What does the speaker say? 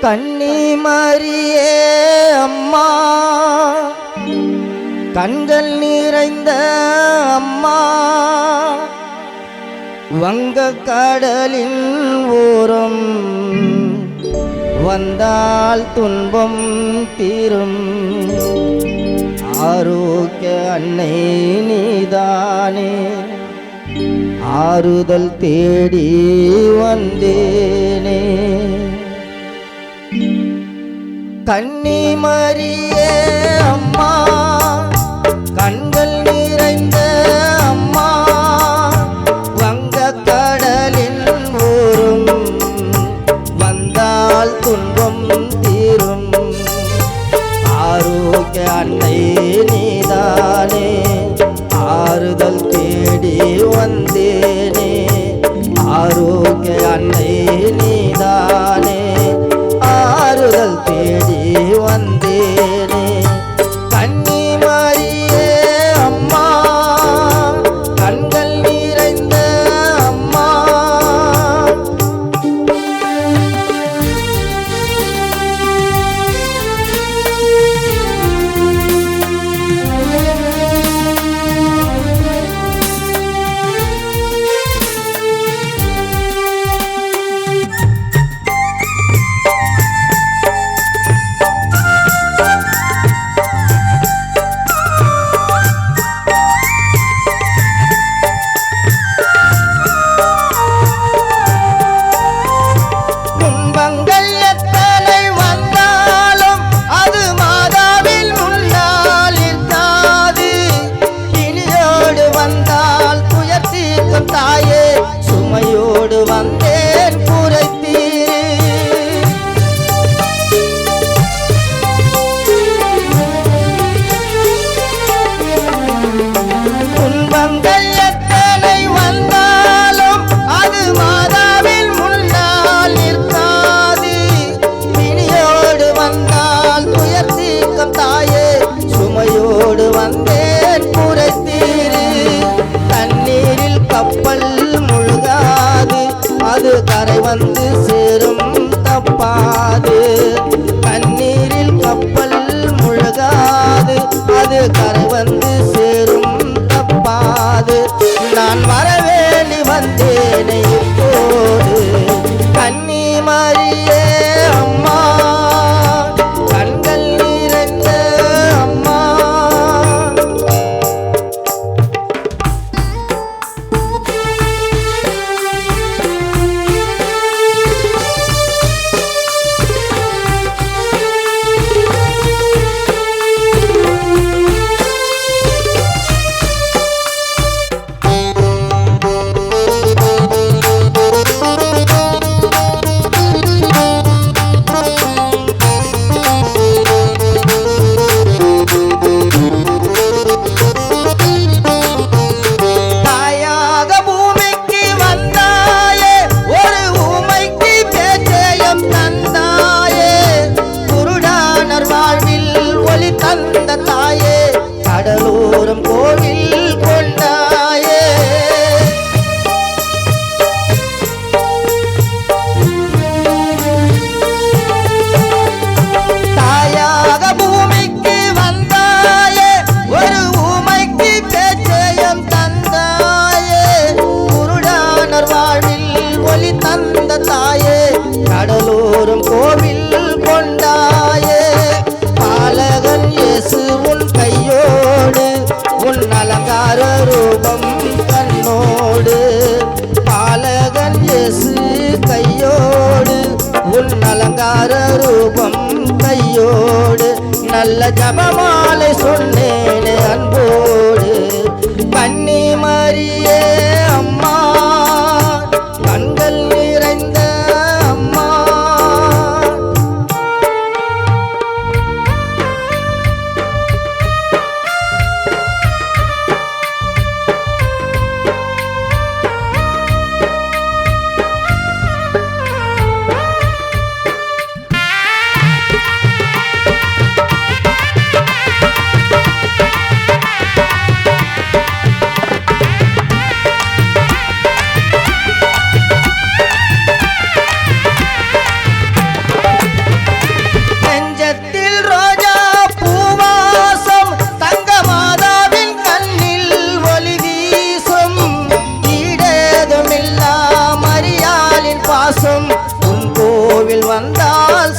கன்னிமரியே அம்மா, கண்கள் நிறைந்த அம்மா, வங்கக் கடலின் ஓரம் வந்தால் துன்பம் தீரும். ஆரோக்கிய அன்னை நீதானே, ஆறுதல் தேடி வந்தேனே. கன்னிமரியே அம்மா, கண்கள் நிறைந்த அம்மா, வங்கக் கடலின் ஓரம் வந்தால் துன்பம் தீரும். ஆரோக்கிய அன்னை நீதானே, ஆறுதல் தேடி வந்தேனே. ஆரோக்கிய அன்னை நீதானே, ஆறுதல் தேடி வந்தேனே. கன்னிமரியே அம்மா, கண்கள் நிறைந்த அம்மா. சுமையோடு வந்தேன் குறைத்தீரே. துன்பங்கள் எத்தனை வந்தாலும் அது மாதாவின் முன்னால் நிற்காது. பிணியோடு வந்தால் துயர் தீர்க்கும் தாயே, சுமையோடு வந்தேன் குறைத்தீரே. தண்ணீரில் கப்பல் முழுகாது, அது கரை வந்து சேரும் தப்பாது. தண்ணீரில் கப்பல் முழுகாது, அது கரை வந்து சேரும் தப்பாது. நான் வரவேண்டி வந்தேனே இப்போது. கன்னிமரியே அம்மா, கண்கள் நிறைந்த அம்மா. கடலோரம் கோவில் கொண்டாயே, தாயாக பூமிக்கு வந்தாயே, ஒரு ஊமைக்கு பேச்சயம் தந்தாயே. குருடானர் வாழ்வில் ஒளி தந்த தாயே, கடலோரம் கோவில் கொண்டாயே. பாலகன் இயேசு உன் கையோடு, உன் அலங்கார ரூபம் கண்ணோடு. பாலகன் இயேசு கையோடு, உன் அலங்கார ரூபம் கையோடு. நல்ல ஜபமாலை சொன்னேனே அன்போடு. கன்னிமரியே அம்மா, கண்கள் நிறைந்த அம்மா. வந்தால்